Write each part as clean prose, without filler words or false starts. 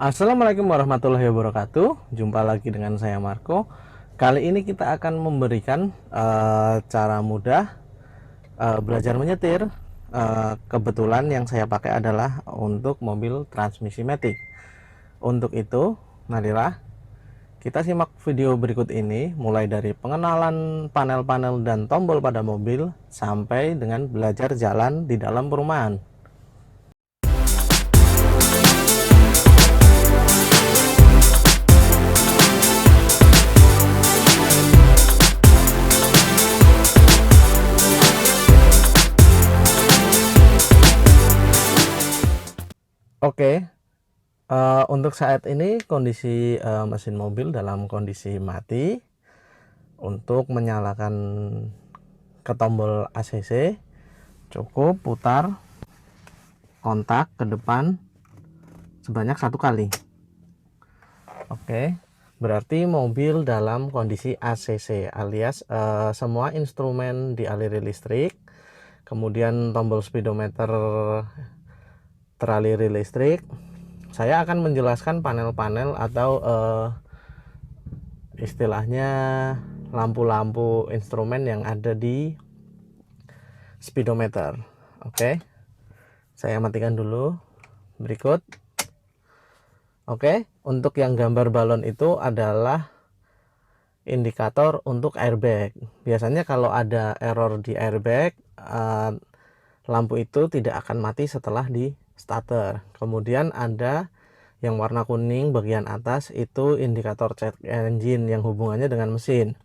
Assalamualaikum warahmatullahi wabarakatuh. Jumpa lagi dengan saya Marco. Kali ini kita akan memberikan cara mudah belajar menyetir. Kebetulan yang saya pakai adalah untuk mobil transmisi matic. Untuk itu, marilah kita simak video berikut ini, mulai dari pengenalan panel-panel dan tombol pada mobil sampai dengan belajar jalan di dalam perumahan. Oke, untuk saat ini kondisi mesin mobil dalam kondisi mati. Untuk menyalakan ke tombol ACC, cukup putar kontak ke depan sebanyak 1 kali. Oke, berarti mobil dalam kondisi ACC alias semua instrumen dialiri listrik. Kemudian tombol speedometer teraliri listrik. Saya akan menjelaskan panel-panel atau istilahnya lampu-lampu instrumen yang ada di speedometer. Oke, saya matikan dulu. Berikut. Oke, untuk yang gambar balon itu adalah indikator untuk airbag. Biasanya kalau ada error di airbag, lampu itu tidak akan mati setelah di starter. Kemudian ada yang warna kuning bagian atas itu indikator check engine yang hubungannya dengan mesin.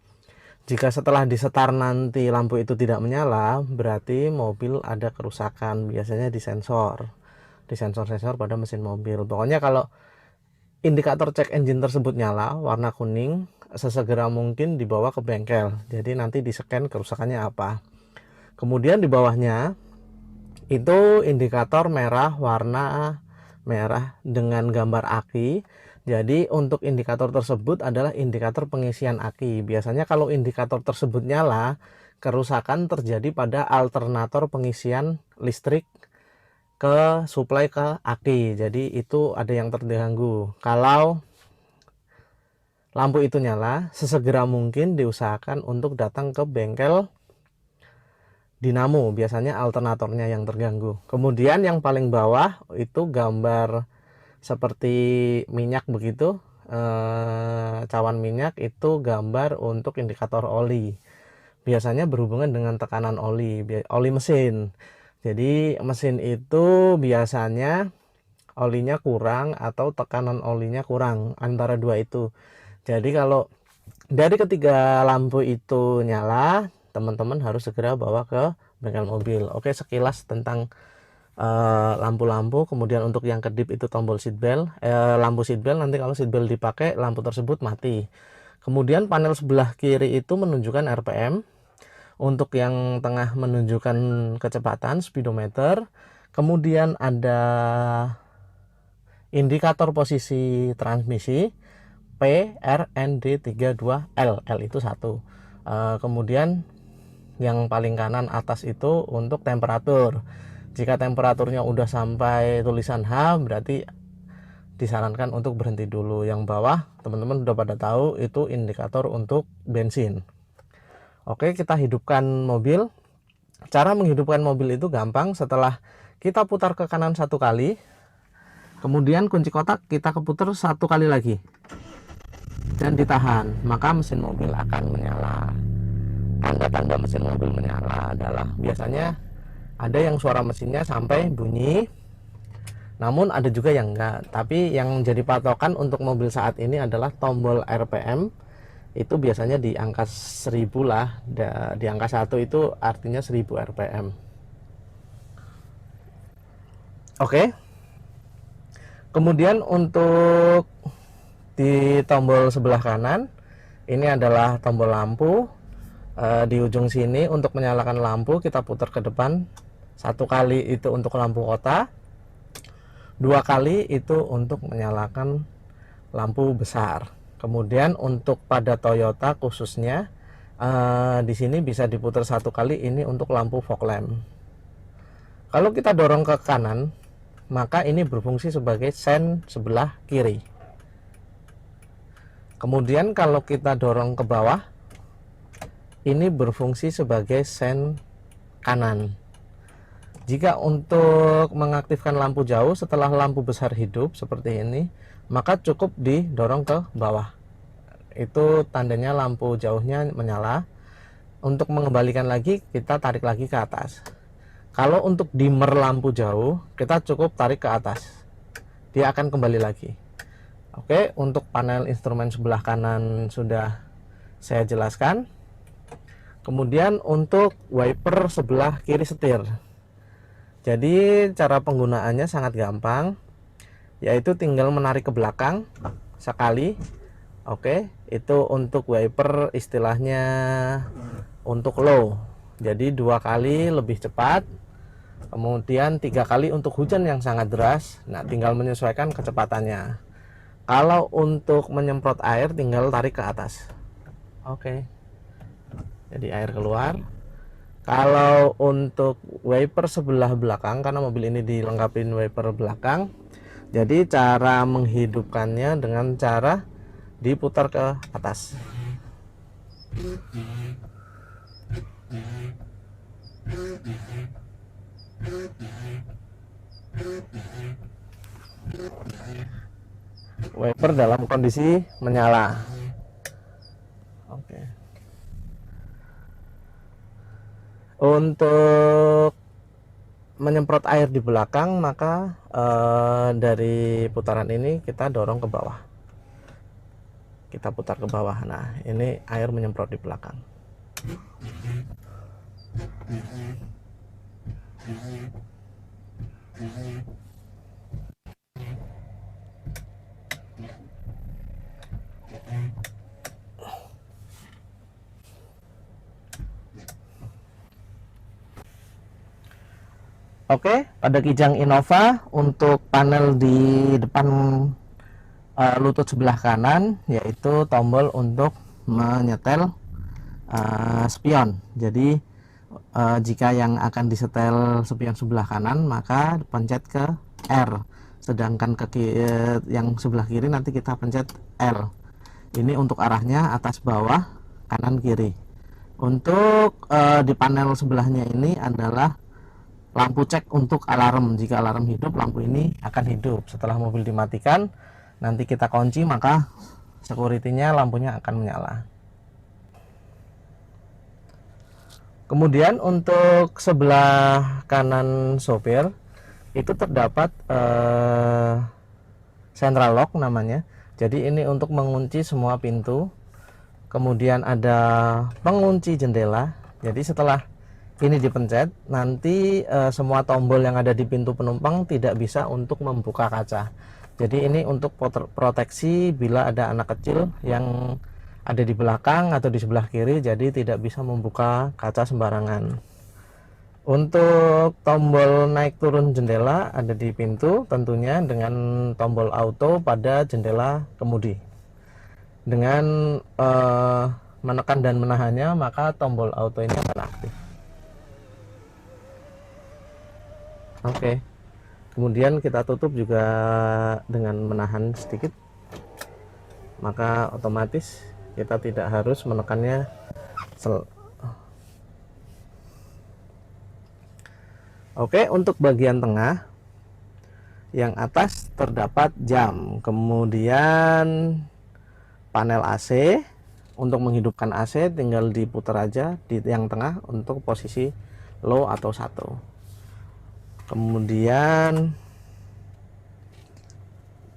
Jika setelah di start nanti lampu itu tidak menyala, berarti mobil ada kerusakan, biasanya di sensor pada mesin mobil. Pokoknya kalau indikator check engine tersebut nyala warna kuning, sesegera mungkin dibawa ke bengkel. Jadi nanti di scan kerusakannya apa. Kemudian di bawahnya itu indikator merah, warna merah dengan gambar aki. Jadi untuk indikator tersebut adalah indikator pengisian aki. Biasanya kalau indikator tersebut nyala, kerusakan terjadi pada alternator pengisian listrik ke suplai ke aki. Jadi itu ada yang terganggu. Kalau lampu itu nyala, sesegera mungkin diusahakan untuk datang ke bengkel dinamo, biasanya alternatornya yang terganggu. Kemudian yang paling bawah itu gambar seperti minyak begitu, cawan minyak, itu gambar untuk indikator oli. Biasanya berhubungan dengan tekanan oli mesin. Jadi mesin itu biasanya olinya kurang atau tekanan olinya kurang, antara dua itu. Jadi kalau dari ketiga lampu itu nyala, teman-teman harus segera bawa ke bengkel mobil. Oke, sekilas tentang lampu-lampu. Kemudian untuk yang kedip itu tombol seatbelt, lampu seatbelt. Nanti kalau seatbelt dipakai, lampu tersebut mati. Kemudian panel sebelah kiri itu menunjukkan RPM. Untuk yang tengah menunjukkan kecepatan speedometer. Kemudian ada indikator posisi transmisi PRND32L. L itu 1. Kemudian yang paling kanan atas itu untuk temperatur. Jika temperaturnya udah sampai tulisan H, berarti disarankan untuk berhenti dulu. Yang bawah teman-teman udah pada tahu itu indikator untuk bensin. Oke, kita hidupkan mobil. Cara menghidupkan mobil itu gampang. Setelah kita putar ke kanan 1 kali, kemudian kunci kotak kita keputar 1 kali lagi dan ditahan, maka mesin mobil akan menyala. Tanda-tanda mesin mobil menyala adalah biasanya ada yang suara mesinnya sampai bunyi, namun ada juga yang enggak. Tapi yang jadi patokan untuk mobil saat ini adalah tombol RPM. Itu biasanya di angka 1000 lah. Di angka 1 itu artinya 1000 RPM. Oke. Kemudian untuk di tombol sebelah kanan, ini adalah tombol lampu. Di ujung sini untuk menyalakan lampu kita putar ke depan 1 kali itu untuk lampu kota, 2 kali itu untuk menyalakan lampu besar. Kemudian untuk pada Toyota khususnya di sini bisa diputar 1 kali ini untuk lampu fog lamp. Kalau kita dorong ke kanan maka ini berfungsi sebagai sen sebelah kiri. Kemudian kalau kita dorong ke bawah, ini berfungsi sebagai sen kanan. Jika untuk mengaktifkan lampu jauh setelah lampu besar hidup seperti ini, maka cukup didorong ke bawah. Itu tandanya lampu jauhnya menyala. Untuk mengembalikan lagi, kita tarik lagi ke atas. Kalau untuk dimmer lampu jauh, kita cukup tarik ke atas, dia akan kembali lagi. Oke, untuk panel instrumen sebelah kanan sudah saya jelaskan. Kemudian untuk wiper sebelah kiri setir, jadi cara penggunaannya sangat gampang, yaitu tinggal menarik ke belakang sekali. Oke, itu untuk wiper istilahnya untuk low, jadi 2 kali lebih cepat. Kemudian 3 kali untuk hujan yang sangat deras. Nah, tinggal menyesuaikan kecepatannya. Kalau untuk menyemprot air, tinggal tarik ke atas. Oke, jadi air keluar. Kalau untuk wiper sebelah belakang, karena mobil ini dilengkapi wiper belakang, jadi cara menghidupkannya dengan cara diputar ke atas. Wiper dalam kondisi menyala. Oke. Untuk menyemprot air di belakang, maka dari putaran ini kita dorong ke bawah. Kita putar ke bawah. Nah, ini air menyemprot di belakang. Oke, pada Kijang Innova untuk panel di depan lutut sebelah kanan, yaitu tombol untuk menyetel spion. Jadi jika yang akan disetel spion sebelah kanan, maka pencet ke R, sedangkan yang sebelah kiri nanti kita pencet L. Ini untuk arahnya atas bawah, kanan kiri. Untuk di panel sebelahnya ini adalah lampu cek untuk alarm. Jika alarm hidup, lampu ini akan hidup. Setelah mobil dimatikan, nanti kita kunci, maka security-nya lampunya akan menyala. Kemudian untuk sebelah kanan sopir itu terdapat central lock namanya. Jadi ini untuk mengunci semua pintu. Kemudian ada pengunci jendela. Jadi setelah ini dipencet, nanti semua tombol yang ada di pintu penumpang tidak bisa untuk membuka kaca. Jadi ini untuk proteksi bila ada anak kecil yang ada di belakang atau di sebelah kiri, jadi tidak bisa membuka kaca sembarangan. Untuk tombol naik turun jendela ada di pintu, tentunya dengan tombol auto pada jendela kemudi. Dengan menekan dan menahannya, maka tombol auto ini akan aktif. Oke, kemudian kita tutup juga dengan menahan sedikit, maka otomatis kita tidak harus menekannya. Oke, untuk bagian tengah yang atas terdapat jam, kemudian panel AC. Untuk menghidupkan AC tinggal diputar aja di yang tengah untuk posisi low atau 1. Kemudian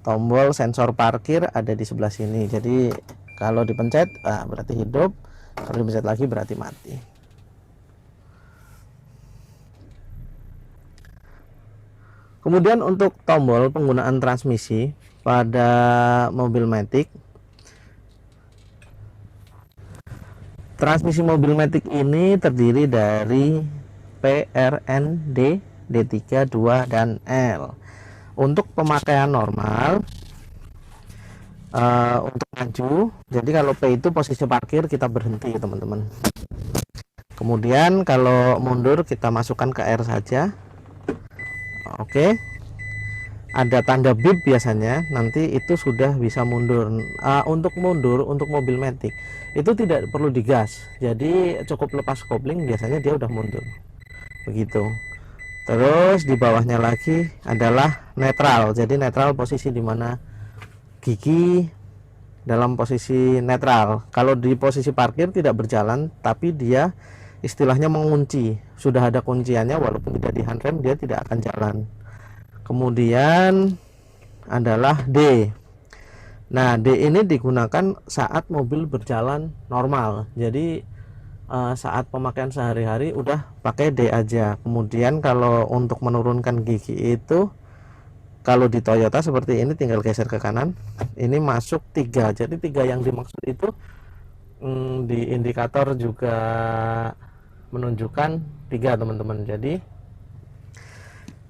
tombol sensor parkir ada di sebelah sini. Jadi kalau dipencet berarti hidup, kalau dipencet lagi berarti mati. Kemudian untuk tombol penggunaan transmisi pada mobil Matic, transmisi mobil Matic ini terdiri dari PRND, D3, 2, dan L. Untuk pemakaian normal, untuk maju, jadi kalau P itu posisi parkir, kita berhenti teman-teman. Kemudian kalau mundur kita masukkan ke R saja. Oke. ada tanda bip biasanya, nanti itu sudah bisa mundur. Untuk mundur untuk mobil matic itu tidak perlu digas, jadi cukup lepas kopling biasanya dia udah mundur begitu. Terus di bawahnya lagi adalah netral, jadi netral posisi dimana gigi dalam posisi netral. Kalau di posisi parkir tidak berjalan, tapi dia istilahnya mengunci, sudah ada kunciannya, walaupun tidak di handrem dia tidak akan jalan. Kemudian adalah D. Nah, D ini digunakan saat mobil berjalan normal. Jadi saat pemakaian sehari-hari udah pakai D aja. Kemudian kalau untuk menurunkan gigi itu, kalau di Toyota seperti ini tinggal geser ke kanan. Ini masuk 3. Jadi 3 yang dimaksud itu di indikator juga menunjukkan 3, teman-teman.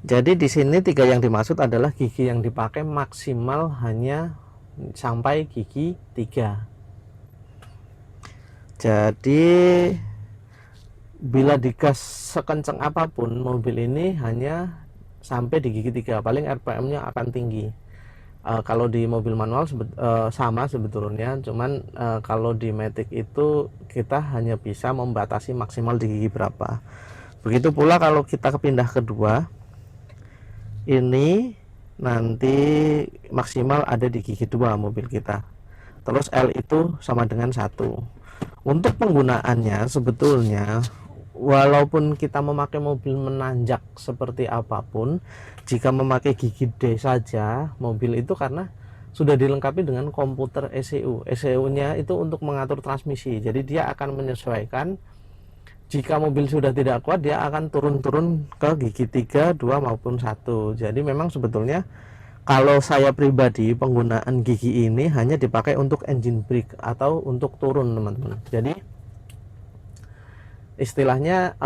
Jadi di sini 3 yang dimaksud adalah gigi yang dipakai maksimal hanya sampai gigi 3. Jadi bila digas sekencang apapun mobil ini hanya sampai di gigi 3, paling RPM-nya akan tinggi. Kalau di mobil manual sama sebetulnya, cuman kalau di Matic itu kita hanya bisa membatasi maksimal di gigi berapa. Begitu pula kalau kita pindah kedua, ini nanti maksimal ada di gigi 2 mobil kita. Terus L itu sama dengan 1. Untuk penggunaannya sebetulnya, walaupun kita memakai mobil menanjak seperti apapun, jika memakai gigi D saja mobil itu, karena sudah dilengkapi dengan komputer ECU. ECU-nya itu untuk mengatur transmisi, jadi dia akan menyesuaikan. Jika mobil sudah tidak kuat, dia akan turun-turun ke gigi 3, 2 maupun 1. Jadi memang sebetulnya kalau saya pribadi, penggunaan gigi ini hanya dipakai untuk engine brake atau untuk turun, teman-teman. Jadi istilahnya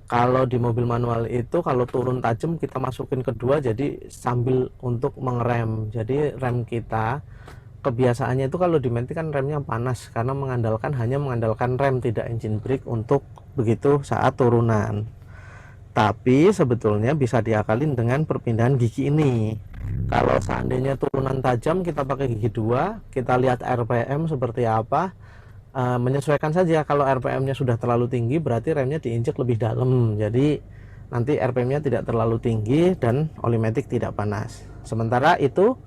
kalau di mobil manual itu kalau turun tajam kita masukin kedua, jadi sambil untuk mengerem. Jadi rem kita kebiasaannya itu kalau di Matic kan remnya panas, karena hanya mengandalkan rem, tidak engine brake untuk begitu saat turunan. Tapi sebetulnya bisa diakalin dengan perpindahan gigi ini. Kalau seandainya turunan tajam kita pakai gigi 2, kita lihat RPM seperti apa, menyesuaikan saja. Kalau RPM-nya sudah terlalu tinggi berarti remnya diinjek lebih dalam, jadi nanti RPM-nya tidak terlalu tinggi dan oli Matic tidak panas. Sementara itu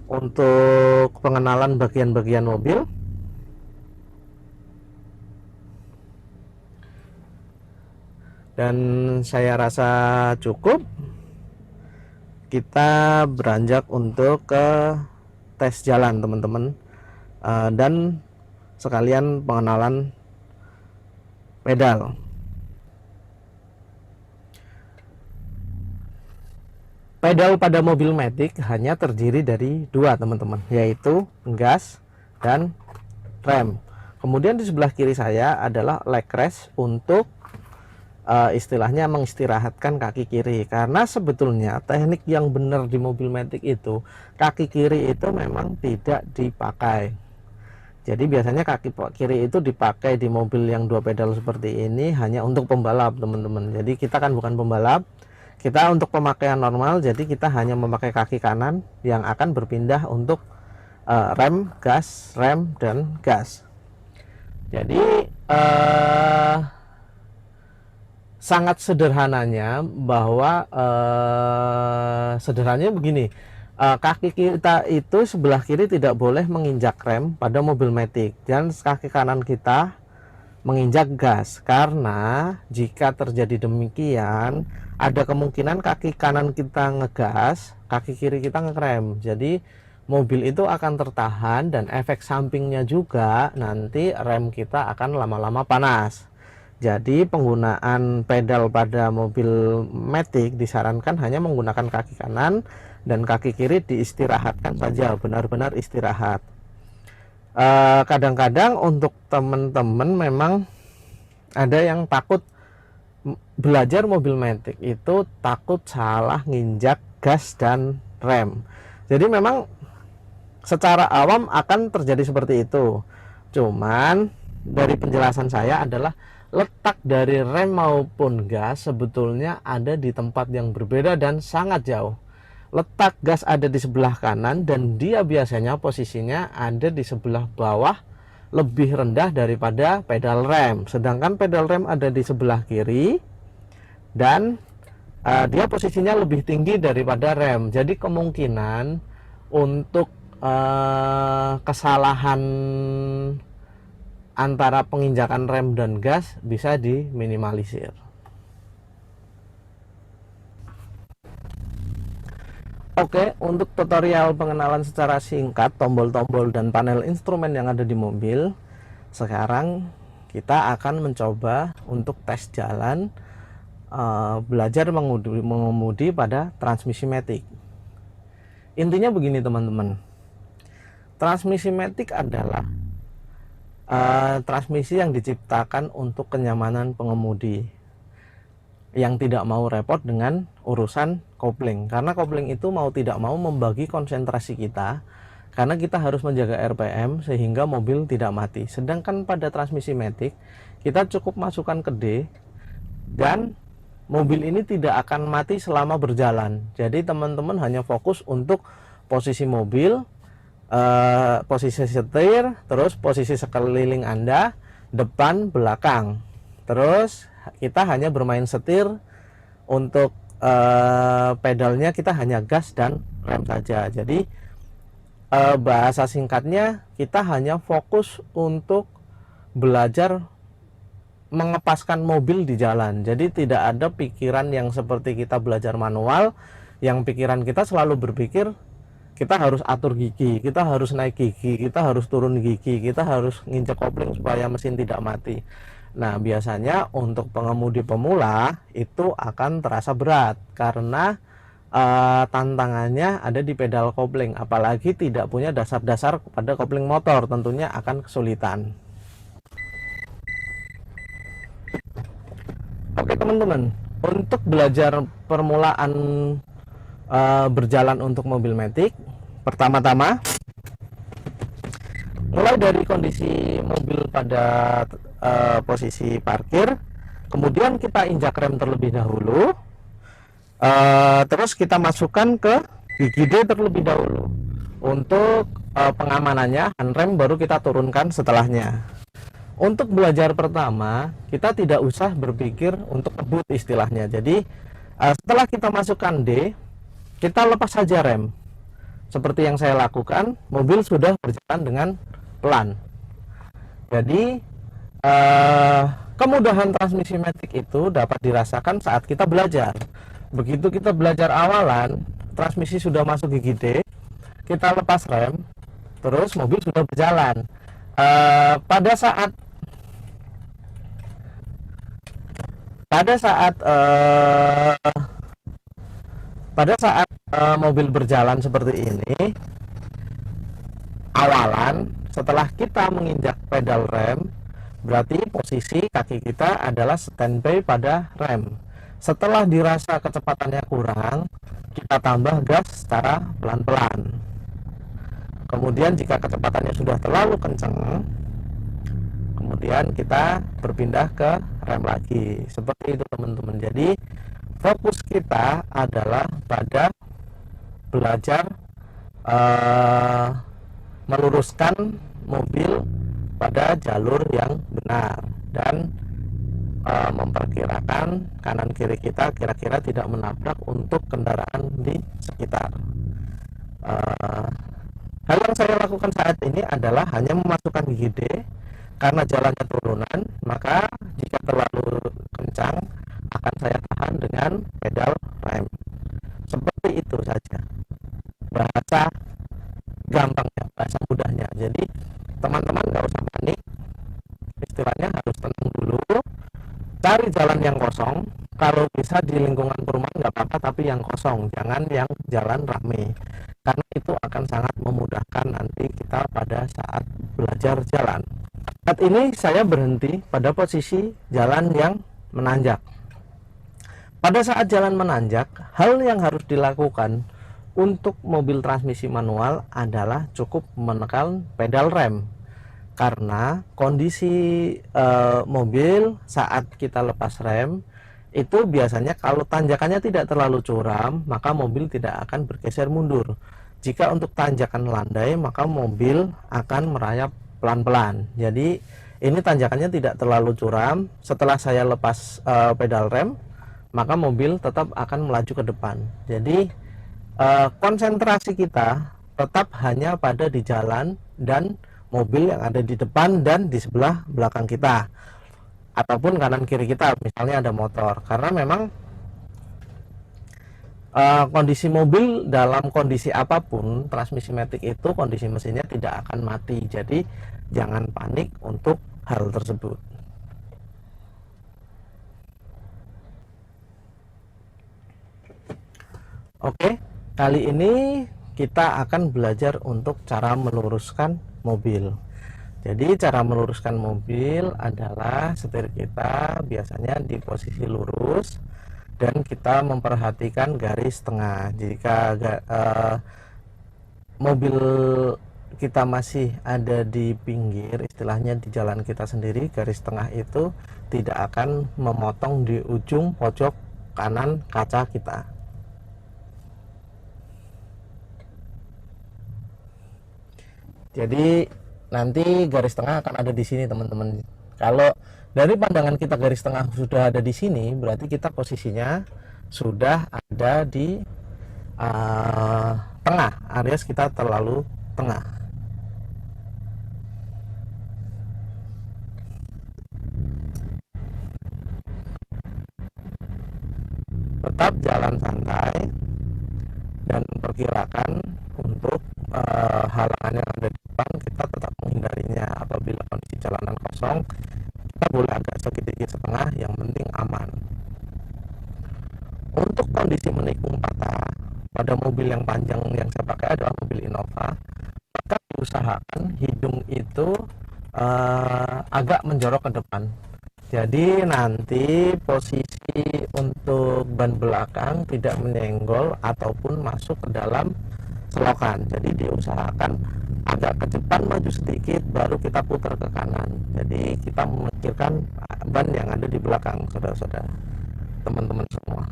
untuk pengenalan bagian-bagian mobil. Dan saya rasa cukup. Kita beranjak untuk ke tes jalan, teman-teman, dan sekalian pengenalan pedal. Pedal pada mobil Matic hanya terdiri dari 2, teman-teman, yaitu gas dan rem. Kemudian di sebelah kiri saya adalah leg rest untuk istilahnya mengistirahatkan kaki kiri, karena sebetulnya teknik yang benar di mobil Matic itu kaki kiri itu memang tidak dipakai. Jadi biasanya kaki kiri itu dipakai di mobil yang 2 pedal seperti ini hanya untuk pembalap, teman-teman. Jadi kita kan bukan pembalap, kita untuk pemakaian normal, jadi kita hanya memakai kaki kanan yang akan berpindah untuk rem, gas, rem, dan gas. Jadi sangat sederhananya bahwa sederhananya begini, kaki kita itu sebelah kiri tidak boleh menginjak rem pada mobil Matic, dan kaki kanan kita menginjak gas, karena jika terjadi demikian ada kemungkinan kaki kanan kita ngegas, kaki kiri kita ngerem, jadi mobil itu akan tertahan, dan efek sampingnya juga nanti rem kita akan lama-lama panas. Jadi penggunaan pedal pada mobil Matic disarankan hanya menggunakan kaki kanan, dan kaki kiri diistirahatkan saja, benar-benar istirahat. Kadang-kadang untuk teman-teman memang ada yang takut belajar mobil Matic itu takut salah nginjak gas dan rem. Jadi memang secara awam akan terjadi seperti itu. Cuman dari penjelasan saya adalah letak dari rem maupun gas sebetulnya ada di tempat yang berbeda dan sangat jauh. Letak gas ada di sebelah kanan dan dia biasanya posisinya ada di sebelah bawah, lebih rendah daripada pedal rem. Sedangkan pedal rem ada di sebelah kiri dan dia posisinya lebih tinggi daripada rem. Jadi kemungkinan untuk kesalahan antara penginjakan rem dan gas bisa diminimalisir. Oke, untuk tutorial pengenalan secara singkat tombol-tombol dan panel instrumen yang ada di mobil, sekarang kita akan mencoba untuk tes jalan, belajar mengemudi pada transmisi matic. Intinya begini teman-teman, transmisi matic adalah transmisi yang diciptakan untuk kenyamanan pengemudi yang tidak mau repot dengan urusan kopling, karena kopling itu mau tidak mau membagi konsentrasi kita, karena kita harus menjaga RPM sehingga mobil tidak mati. Sedangkan pada transmisi matic kita cukup masukkan ke D dan mobil ini tidak akan mati selama berjalan. Jadi teman-teman hanya fokus untuk posisi mobil, posisi setir, terus posisi sekeliling Anda, depan, belakang. Terus kita hanya bermain setir, untuk pedalnya kita hanya gas dan rem saja. Jadi bahasa singkatnya kita hanya fokus untuk belajar mengepaskan mobil di jalan. Jadi tidak ada pikiran yang seperti kita belajar manual, yang pikiran kita selalu berpikir kita harus atur gigi, kita harus naik gigi, kita harus turun gigi, kita harus nginjek kopling supaya mesin tidak mati. Nah, biasanya untuk pengemudi pemula itu akan terasa berat karena tantangannya ada di pedal kopling, apalagi tidak punya dasar-dasar pada kopling motor, tentunya akan kesulitan. Oke teman-teman, untuk belajar permulaan berjalan untuk mobil matic, pertama-tama mulai dari kondisi mobil pada posisi parkir, kemudian kita injak rem terlebih dahulu, terus kita masukkan ke gigi D terlebih dahulu. Untuk pengamanannya, handrem baru kita turunkan setelahnya. Untuk belajar pertama, kita tidak usah berpikir untuk ngebut istilahnya. Jadi setelah kita masukkan D, kita lepas saja rem. Seperti yang saya lakukan, mobil sudah berjalan dengan pelan. Jadi kemudahan transmisi matic itu dapat dirasakan saat kita belajar. Begitu kita belajar awalan, transmisi sudah masuk gigi D, kita lepas rem, terus mobil sudah berjalan. Pada saat mobil berjalan seperti ini, awalan setelah kita menginjak pedal rem, berarti posisi kaki kita adalah standby pada rem. Setelah dirasa kecepatannya kurang, kita tambah gas secara pelan-pelan. Kemudian jika kecepatannya sudah terlalu kencang, kemudian kita berpindah ke rem lagi. Seperti itu teman-teman. Jadi fokus kita adalah pada belajar meluruskan mobil pada jalur yang benar dan memperkirakan kanan kiri kita kira-kira tidak menabrak untuk kendaraan di sekitar. Hal yang saya lakukan saat ini adalah hanya memasukkan gigi D, karena jalannya turunan, maka jika terlalu kencang akan saya tahan dengan pedal rem. Seperti itu saja, bahasa gampangnya, bahasa mudahnya. Jadi teman-teman nggak usah panik, istilahnya harus tenang dulu, cari jalan yang kosong. Kalau bisa di lingkungan perumahan nggak apa-apa, tapi yang kosong, jangan yang jalan rame, karena itu akan sangat memudahkan nanti kita pada saat belajar jalan. Saat ini saya berhenti pada posisi jalan yang menanjak. Pada saat jalan menanjak, hal yang harus dilakukan untuk mobil transmisi manual adalah cukup menekan pedal rem. karena kondisi mobil saat kita lepas rem itu biasanya kalau tanjakannya tidak terlalu curam, maka mobil tidak akan bergeser mundur. Jika untuk tanjakan landai, maka mobil akan merayap pelan-pelan. Jadi ini tanjakannya tidak terlalu curam. Setelah saya lepas pedal rem, maka mobil tetap akan melaju ke depan. Jadi konsentrasi kita tetap hanya pada di jalan dan mobil yang ada di depan dan di sebelah belakang kita, ataupun kanan kiri kita, misalnya ada motor. Karena memang kondisi mobil dalam kondisi apapun, transmisi matic itu kondisi mesinnya tidak akan mati. Jadi jangan panik untuk hal tersebut. Oke, kali ini kita akan belajar untuk cara meluruskan mobil. Jadi cara meluruskan mobil adalah setir kita biasanya di posisi lurus dan kita memperhatikan garis tengah. Jika mobil kita masih ada di pinggir, istilahnya di jalan kita sendiri, garis tengah itu tidak akan memotong di ujung pojok kanan kaca kita. Jadi nanti garis tengah akan ada di sini, teman-teman. Kalau dari pandangan kita garis tengah sudah ada di sini, berarti kita posisinya sudah ada di tengah, alias kita terlalu tengah. Tetap jalan santai dan perkirakan untuk halangan yang ada di depan kita tetap menghindarinya. Apabila kondisi jalanan kosong, kita boleh agak sedikit setengah, yang penting aman. Untuk kondisi menikung patah pada mobil yang panjang yang saya pakai adalah mobil Innova, maka diusahakan hidung itu agak menjorok ke depan. Jadi nanti posisi untuk ban belakang tidak menyenggol ataupun masuk ke dalam selokan. Jadi diusahakan agak ke depan, maju sedikit, baru kita putar ke kanan. Jadi kita memikirkan ban yang ada di belakang, saudara-saudara, teman-teman semua.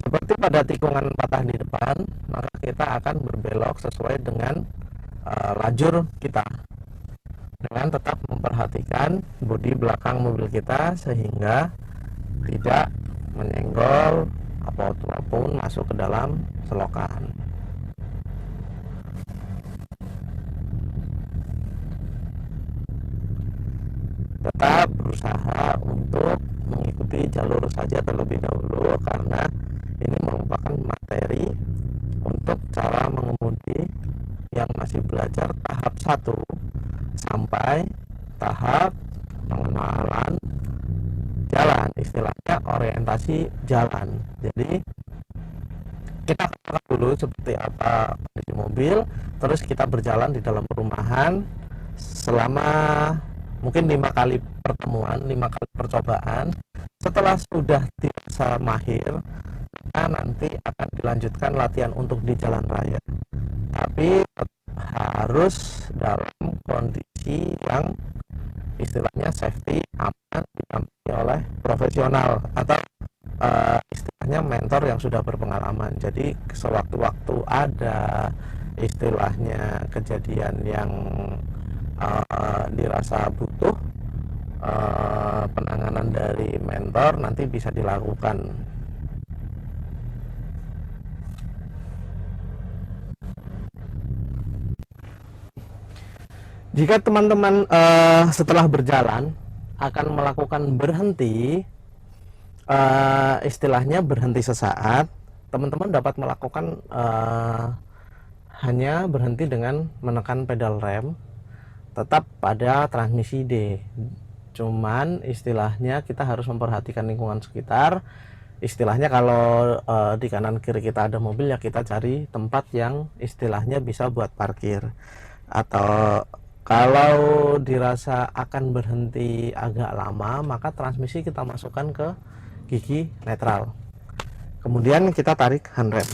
Seperti pada tikungan patah di depan, maka kita akan berbelok sesuai dengan lajur kita, dengan tetap memperhatikan bodi belakang mobil kita sehingga tidak menyenggol apapun masuk ke dalam selokan. Tetap berusaha untuk mengikuti jalur saja terlebih dahulu, karena ini merupakan materi untuk cara mengemudi yang masih belajar tahap 1 sampai tahap pengenalan jalan, istilahnya orientasi jalan. Jadi kita kenal dulu seperti apa kondisi mobil, terus kita berjalan di dalam perumahan selama mungkin 5 kali pertemuan, 5 kali percobaan. Setelah sudah dirasa mahir, maka nanti akan dilanjutkan latihan untuk di jalan raya, tapi harus dalam kondisi yang istilahnya safety, aman, didampingi oleh profesional atau istilahnya mentor yang sudah berpengalaman. Jadi sewaktu-waktu ada istilahnya kejadian yang dirasa butuh penanganan dari mentor, nanti bisa dilakukan. Jika teman-teman setelah berjalan akan melakukan berhenti, istilahnya berhenti sesaat, teman-teman dapat melakukan hanya berhenti dengan menekan pedal rem, tetap pada transmisi D. Cuman istilahnya kita harus memperhatikan lingkungan sekitar. Istilahnya kalau di kanan kiri kita ada mobil, ya kita cari tempat yang istilahnya bisa buat parkir, atau Kalau dirasa akan berhenti agak lama, maka transmisi kita masukkan ke gigi netral. Kemudian kita tarik handrem.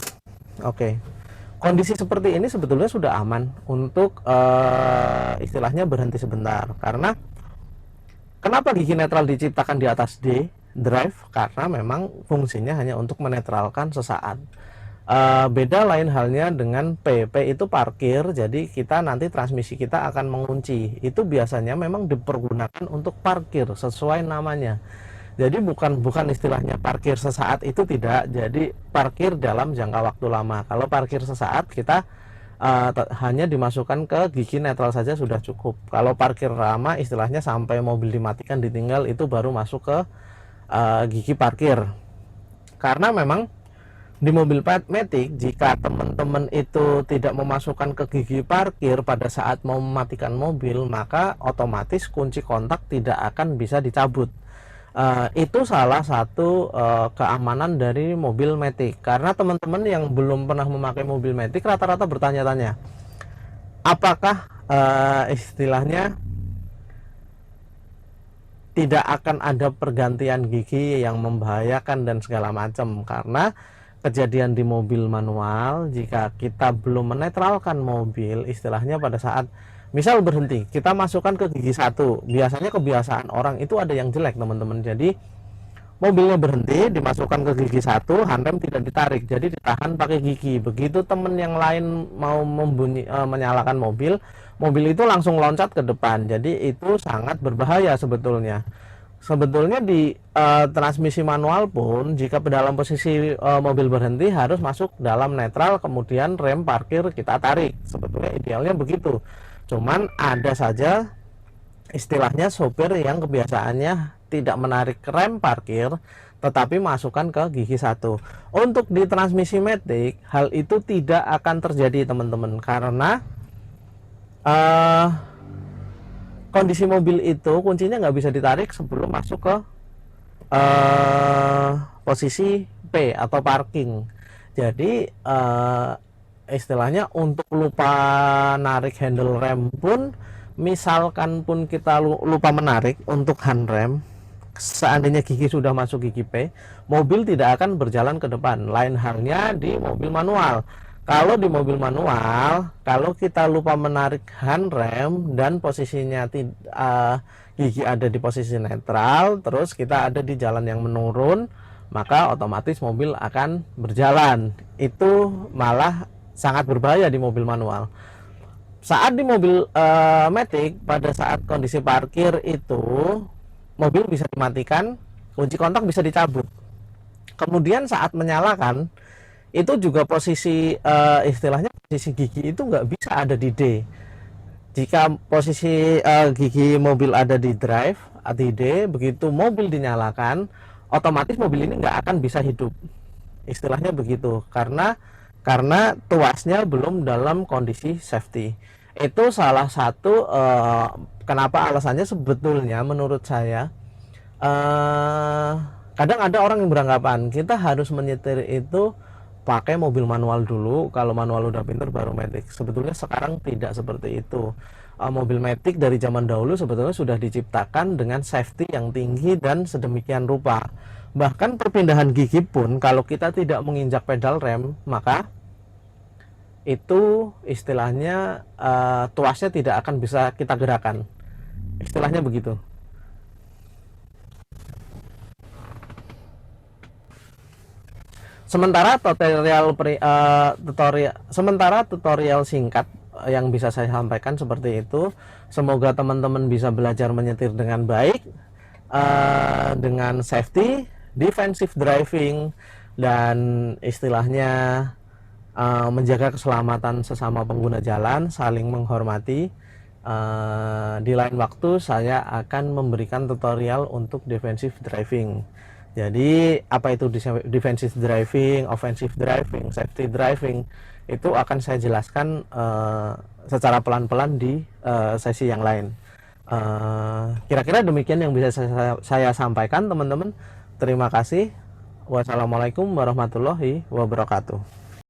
Oke. Kondisi seperti ini sebetulnya sudah aman untuk istilahnya berhenti sebentar. Karena kenapa gigi netral diciptakan di atas D drive? Karena memang fungsinya hanya untuk menetralkan sesaat. Beda lain halnya dengan P itu parkir, jadi kita nanti transmisi kita akan mengunci. Itu biasanya memang dipergunakan untuk parkir sesuai namanya. Jadi bukan istilahnya parkir sesaat, itu tidak. Jadi parkir dalam jangka waktu lama. Kalau parkir sesaat kita hanya dimasukkan ke gigi netral saja sudah cukup. Kalau parkir lama istilahnya sampai mobil dimatikan ditinggal, itu baru masuk ke gigi parkir. Karena memang di mobil matic, jika teman-teman itu tidak memasukkan ke gigi parkir pada saat mau mematikan mobil, maka otomatis kunci kontak tidak akan bisa dicabut. Itu salah satu keamanan dari mobil matic. Karena teman-teman yang belum pernah memakai mobil matic rata-rata bertanya-tanya, apakah istilahnya tidak akan ada pergantian gigi yang membahayakan dan segala macam. Karena kejadian di mobil manual, jika kita belum menetralkan mobil, istilahnya pada saat misal berhenti, kita masukkan ke gigi 1. Biasanya kebiasaan orang itu ada yang jelek, teman-teman. Jadi mobilnya berhenti, dimasukkan ke gigi 1, handrem tidak ditarik, jadi ditahan pakai gigi. Begitu temen yang lain mau menyalakan mobil itu langsung loncat ke depan. Jadi itu sangat berbahaya sebetulnya. Sebetulnya di transmisi manual pun, jika dalam posisi mobil berhenti harus masuk dalam netral, kemudian rem parkir kita tarik. Sebetulnya idealnya begitu. Cuman ada saja istilahnya sopir yang kebiasaannya tidak menarik rem parkir, tetapi masukkan ke gigi 1. Untuk di transmisi matic, hal itu tidak akan terjadi, teman-teman, karena kondisi mobil itu kuncinya nggak bisa ditarik sebelum masuk ke posisi P atau parking. Jadi istilahnya untuk lupa narik handle rem pun, misalkan pun kita lupa menarik untuk handrem, seandainya gigi sudah masuk gigi P, mobil tidak akan berjalan ke depan. Lain halnya di mobil manual. Kalau di mobil manual, kalau kita lupa menarik handrem dan posisinya gigi ada di posisi netral, terus kita ada di jalan yang menurun, maka otomatis mobil akan berjalan. Itu malah sangat berbahaya di mobil manual. Saat di mobil matic, pada saat kondisi parkir itu, mobil bisa dimatikan, kunci kontak bisa dicabut. Kemudian saat menyalakan, itu juga posisi istilahnya posisi gigi itu nggak bisa ada di D. Jika posisi gigi mobil ada di drive di D, begitu mobil dinyalakan, otomatis mobil ini nggak akan bisa hidup. Istilahnya begitu, karena tuasnya belum dalam kondisi safety. Itu salah satu kenapa alasannya sebetulnya menurut saya. Kadang ada orang yang beranggapan kita harus menyetir itu pakai mobil manual dulu, kalau manual udah pinter baru matic. Sebetulnya sekarang tidak seperti itu. Mobil matic dari zaman dahulu sebetulnya sudah diciptakan dengan safety yang tinggi dan sedemikian rupa. Bahkan perpindahan gigi pun kalau kita tidak menginjak pedal rem, maka itu istilahnya tuasnya tidak akan bisa kita gerakan. Istilahnya begitu. Sementara tutorial singkat yang bisa saya sampaikan seperti itu. Semoga teman-teman bisa belajar menyetir dengan baik, dengan safety, defensive driving, dan istilahnya menjaga keselamatan sesama pengguna jalan, saling menghormati. Di lain waktu saya akan memberikan tutorial untuk defensive driving. Jadi apa itu defensive driving, offensive driving, safety driving, itu akan saya jelaskan secara pelan-pelan di sesi yang lain. Kira-kira demikian yang bisa saya sampaikan, teman-teman. Terima kasih. Wassalamualaikum warahmatullahi wabarakatuh.